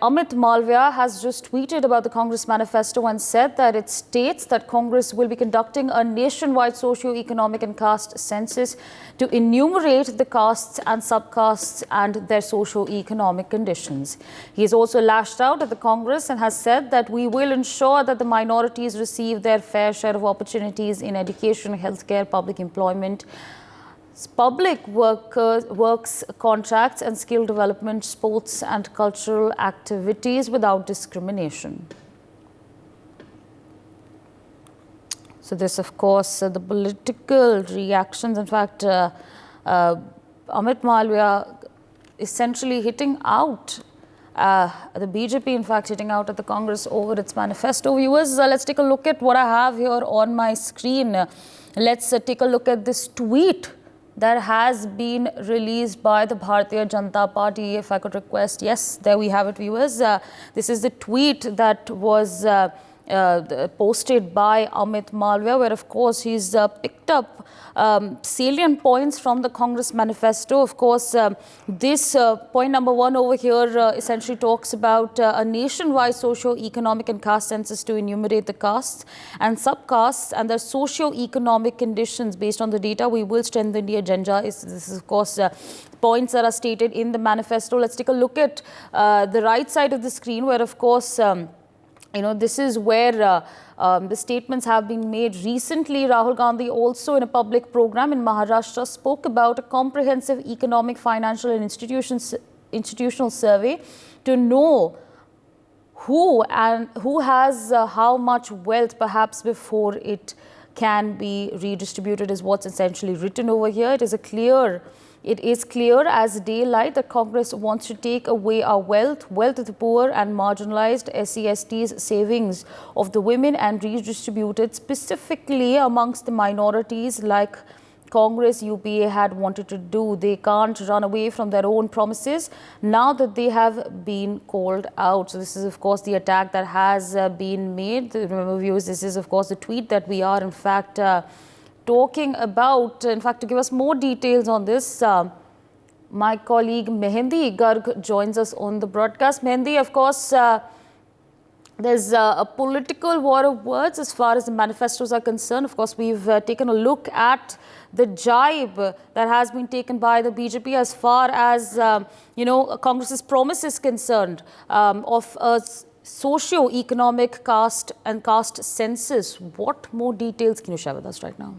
Amit Malviya has just tweeted about the Congress manifesto and said that it states that Congress will be conducting a nationwide socio-economic and caste census to enumerate the castes and subcastes and their socio-economic conditions. He has also lashed out at the Congress and has said that we will ensure that the minorities receive their fair share of opportunities in education, healthcare, public employment, public works contracts and skill development, sports and cultural activities without discrimination. So this, of course, the political reactions. In fact, Amit Malviya essentially hitting out the BJP, in fact, hitting out at the Congress over its manifesto. Viewers, let's take a look at what I have here on my screen. Let's take a look at this tweet that has been released by the Bharatiya Janata Party. If I could request, yes, there we have it, viewers. This is the tweet that was posted by Amit Malviya, where of course he's picked up salient points from the Congress manifesto. Of course, this point number one over here essentially talks about a nationwide socio-economic and caste census to enumerate the castes and subcastes and their socio-economic conditions. Based on the data, we will strengthen the agenda. This is, of course, points that are stated in the manifesto. Let's take a look at the right side of the screen, where, of course, this is where the statements have been made. Recently, Rahul Gandhi, also in a public program in Maharashtra, spoke about a comprehensive economic, financial and institutional survey to know who has how much wealth, perhaps before it can be redistributed, is what's essentially written over here. It is clear as daylight that Congress wants to take away our wealth of the poor and marginalized SC/STs, savings of the women, and redistribute it specifically amongst the minorities like Congress, UPA had wanted to do. They can't run away from their own promises now that they have been called out. So this is, of course, the attack that has been made. Remember, viewers, this is, of course, the tweet that we are, in fact, talking about. In fact, to give us more details on this, my colleague Mehendi Garg joins us on the broadcast. Mehendi, of course, there's a political war of words as far as the manifestos are concerned. Of course, we've taken a look at the jibe that has been taken by the BJP as far as, Congress's promise is concerned of a socio-economic caste and caste census. What more details can you share with us right now?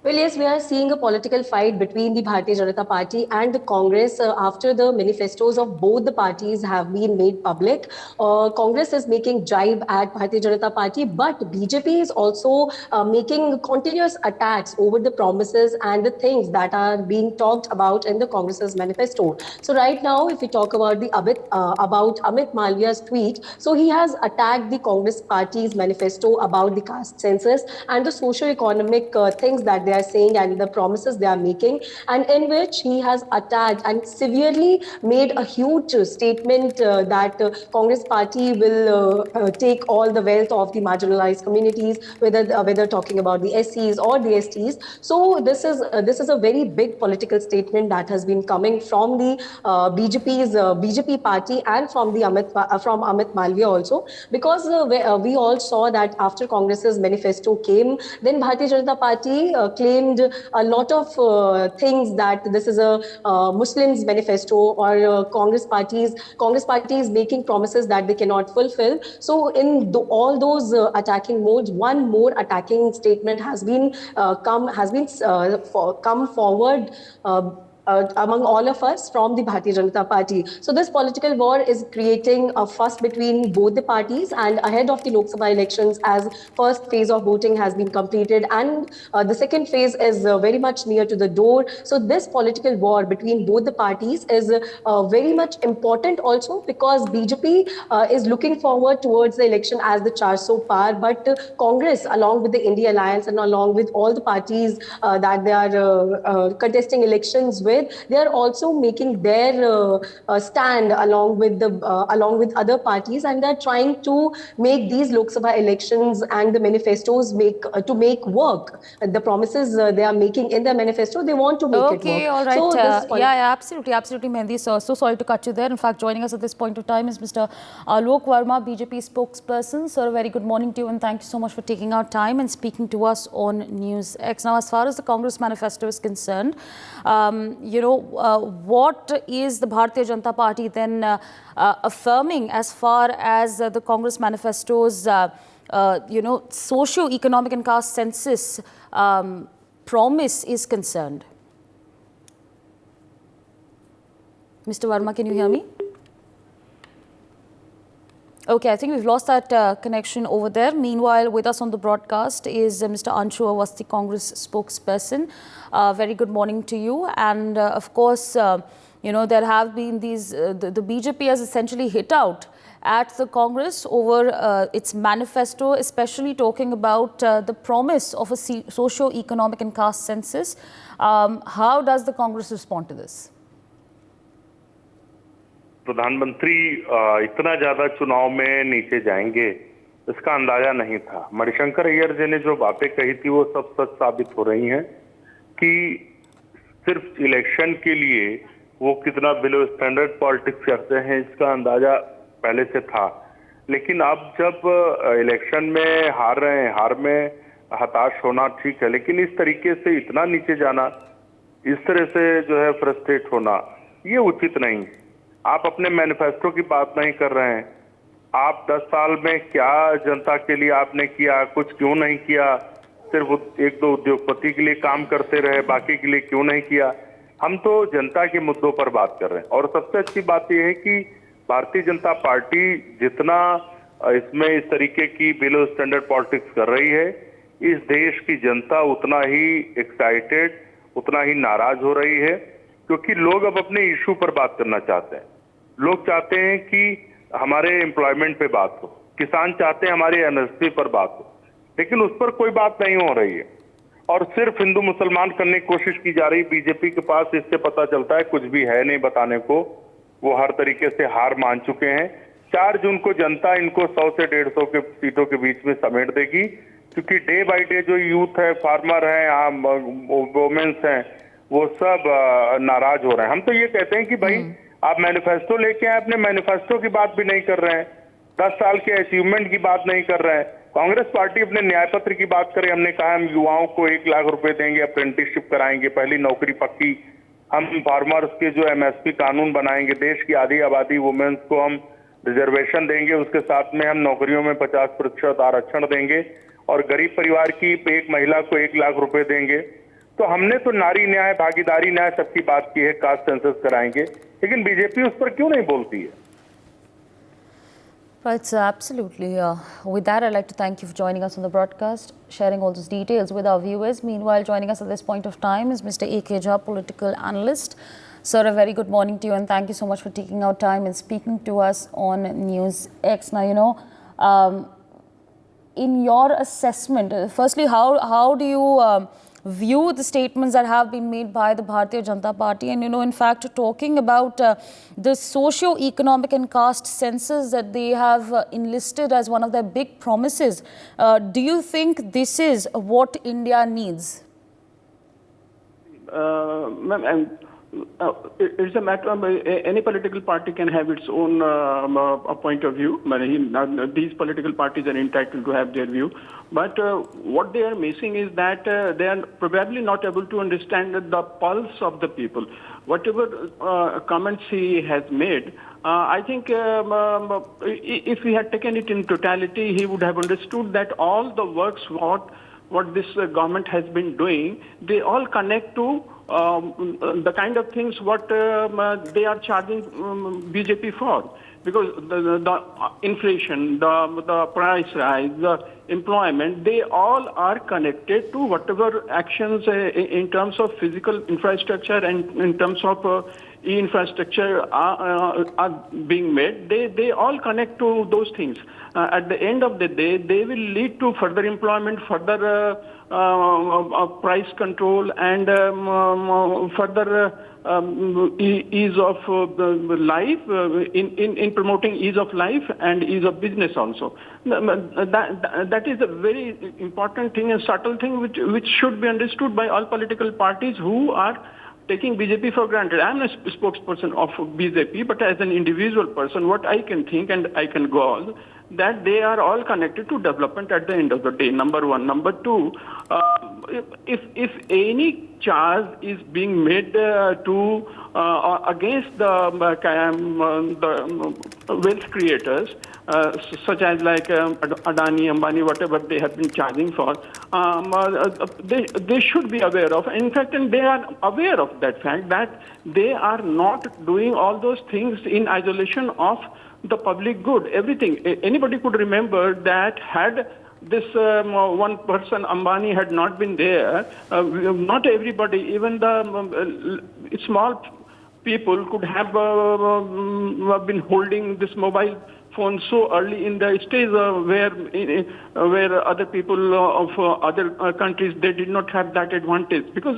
Well, yes, we are seeing a political fight between the Bharatiya Janata Party and the Congress after the manifestos of both the parties have been made public. Congress is making jibe at Bharatiya Janata Party, but BJP is also making continuous attacks over the promises and the things that are being talked about in the Congress's manifesto. So right now, if we talk about about Amit Malviya's tweet, so he has attacked the Congress Party's manifesto about the caste census and the socio-economic things that they are saying and the promises they are making, and in which he has attacked and severely made a huge statement that Congress Party will take all the wealth of the marginalized communities, whether talking about the SCs or the STs. So this is a very big political statement that has been coming from the BJP party and from Amit Malviya also, because we all saw that after Congress's manifesto came, then Bharatiya Janata Party claimed a lot of things, that this is a Muslims manifesto, or Congress Party is making promises that they cannot fulfill. So in all those attacking modes, one more attacking statement has been come forward among all of us from the Bharatiya Janata Party. So this political war is creating a fuss between both the parties, and ahead of the Lok Sabha elections, as first phase of voting has been completed and the second phase is very much near to the door. So this political war between both the parties is very much important also, because BJP is looking forward towards the election as the Charso Par, but Congress, along with the India Alliance and along with all the parties that they are contesting elections with, with, they are also making their stand along with other parties, and they're trying to make these Lok Sabha elections and the manifestos make work. The promises they are making in their manifesto, they want to make it work. Okay, all right. So this Yeah, absolutely, absolutely, Mehndi. So sorry to cut you there. In fact, joining us at this point of time is Mr. Alok Verma, BJP spokesperson. Sir, a very good morning to you, and thank you so much for taking out time and speaking to us on News X. Now, as far as the Congress manifesto is concerned, what is the Bharatiya Janata Party then affirming as far as the Congress manifesto's, socio-economic and caste census promise is concerned? Mr. Verma, can you hear me? Okay, I think we've lost that connection over there. Meanwhile, with us on the broadcast is Mr. Anshu Awasthi, Congress spokesperson. Very good morning to you. And of course, there have been these, the BJP has essentially hit out at the Congress over its manifesto, especially talking about the promise of a socio-economic and caste census. How does the Congress respond to this? प्रधानमंत्री इतना ज्यादा चुनाव में नीचे जाएंगे इसका अंदाजा नहीं था। मणिशंकर अय्यर जी ने जो बातें कही थी वो सब सच साबित हो रही हैं कि सिर्फ इलेक्शन के लिए वो कितना बिलो स्टैंडर्ड पॉलिटिक्स करते हैं इसका अंदाजा पहले से था। लेकिन अब जब इलेक्शन में हार रहे हैं, हार में हताश होना ठीक है, लेकिन इस तरीके से इतना नीचे जाना, इस तरह से जो है फ्रस्ट्रेट होना, ये उचित नहीं। आप अपने मैनिफेस्टो की बात नहीं कर रहे हैं। आप 10 साल में क्या जनता के लिए आपने किया, कुछ क्यों नहीं किया? सिर्फ एक दो उद्योगपति के लिए काम करते रहे, बाकी के लिए क्यों नहीं किया? हम तो जनता के मुद्दों पर बात कर रहे हैं। और सबसे अच्छी बात यह है कि भारतीय जनता पार्टी जितना इसमें इस तरीके की बिलो स्टैंडर्ड पॉलिटिक्स कर रही है, इस देश की जनता उतना ही एक्साइटेड, उतना ही नाराज हो रही है, क्योंकि लोग अब अपने इशू पर बात करना चाहते हैं। लोग चाहते हैं कि हमारे एम्प्लॉयमेंट पे बात हो, किसान चाहते हैं हमारे एमएसपी पर बात हो, लेकिन उस पर कोई बात नहीं हो रही है और सिर्फ हिंदू मुसलमान करने की कोशिश की जा रही। बीजेपी के पास इससे पता चलता है कुछ भी है नहीं बताने को। वो हर तरीके से हार मान चुके हैं। 4 जून को जनता इनको 100 से 150 के सीटों के बीच में समेट देगी, क्योंकि डे बाई डे जो यूथ है, फार्मर है, वुमेन्स हैं, वो सब नाराज हो रहे हैं। हम तो ये कहते हैं कि भाई आप मैनिफेस्टो लेके आए, अपने मैनिफेस्टो की बात भी नहीं कर रहे हैं, 10 साल के अचीवमेंट की बात नहीं कर रहे हैं। कांग्रेस पार्टी अपने न्याय पत्र की बात करे, हमने कहा हम युवाओं को 1 लाख रुपए देंगे, अप्रेंटिसशिप कराएंगे, पहली नौकरी पक्की, हम फार्मर्स के जो एमएसपी कानून बनाएंगे, देश की आधी आबादी वुमेन्स को हम रिजर्वेशन देंगे, उसके साथ में हम नौकरियों में 50% आरक्षण देंगे और गरीब परिवार की एक महिला को 1 लाख रुपए देंगे। तो हमने तो नारी न्याय, भागीदारी न्याय सबकी बात की है, कास्ट सेंसस कराएंगे, लेकिन बीजेपी उस पर क्यों नहीं बोलती है? Right, so absolutely. With that, I'd like to thank you for joining us on the broadcast, sharing all those details with our viewers. Meanwhile, joining us at this point of time is Mr. A.K. Jha, political analyst. Sir, a very good morning to you, and thank you so much for taking out time and speaking to us on News X. Now, in your assessment, firstly, how do you view the statements that have been made by the Bharatiya Janata Party, and in fact talking about the socio-economic and caste census that they have enlisted as one of their big promises? Do you think this is what India needs? Ma'am, it's a matter of any political party can have its own point of view. These political parties are entitled to have their view. But what they are missing is that they are probably not able to understand the pulse of the people. Whatever comments he has made, I think if he had taken it in totality, he would have understood that all the works what this government has been doing, they all connect to the kind of things what they are charging BJP for. Because the inflation, the price rise, the employment, they all are connected to whatever actions in terms of physical infrastructure and in terms of e-infrastructure are being made, they all connect to those things. At the end of the day, they will lead to further employment, further price control, and further ease of life, in promoting ease of life and ease of business also. That is a very important thing and subtle thing which should be understood by all political parties who are taking BJP for granted. I'm a spokesperson of BJP, but as an individual person, what I can think and I can go on, that they are all connected to development at the end of the day, number one. Number two, if any charge is being made to against the wealth creators, such as like Adani, Ambani, whatever they have been charging for, they should be aware of. In fact, and they are aware of that fact that they are not doing all those things in isolation of the public good. Everything. Anybody could remember that had this one person, Ambani, had not been there, not everybody, even the small people could have been holding this mobile phone so early in the stage where other people of other countries, they did not have that advantage, because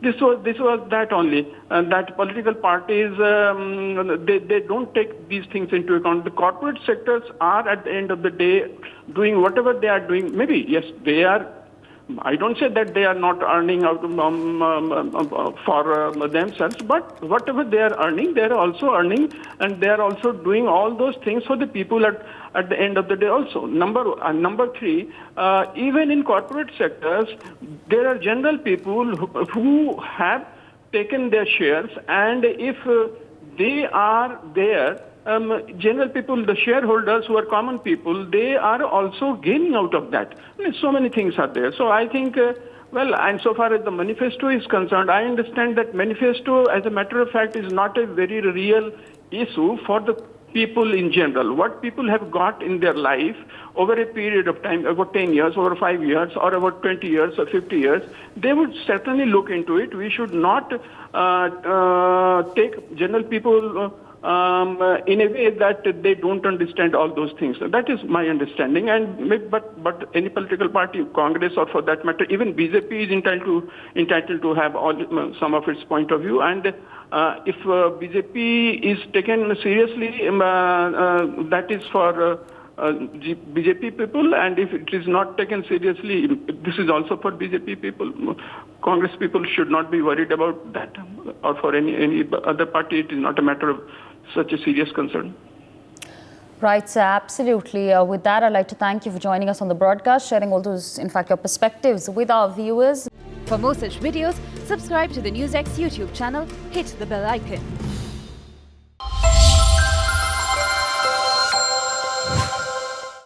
this was that only, that political parties they don't take these things into account. The corporate sectors are at the end of the day doing whatever they are doing. Maybe yes, they are. I don't say that they are not earning out for themselves, but whatever they are earning, they are also earning, and they are also doing all those things for the people at the end of the day also. Number three, even in corporate sectors, there are general people who have taken their shares, and if they are there, general people, the shareholders who are common people, they are also gaining out of that. I mean, so many things are there. So I think, well, and so far as the manifesto is concerned, I understand that manifesto, as a matter of fact, is not a very real issue for the people in general. What people have got in their life over a period of time, over 10 years, over 5 years, or over 20 years or 50 years, they would certainly look into it. We should not take general people in a way that they don't understand all those things. That is my understanding. And but any political party, Congress, or for that matter, even BJP is entitled to have some of its point of view. And if BJP is taken seriously, that is for BJP people, and if it is not taken seriously, this is also for BJP people. Congress people should not be worried about that, or for any other party. It is not a matter of such a serious concern. Right, sir, absolutely. With that, I'd like to thank you for joining us on the broadcast, sharing all those, in fact, your perspectives with our viewers. For more such videos, subscribe to the NewsX YouTube channel, hit the bell icon.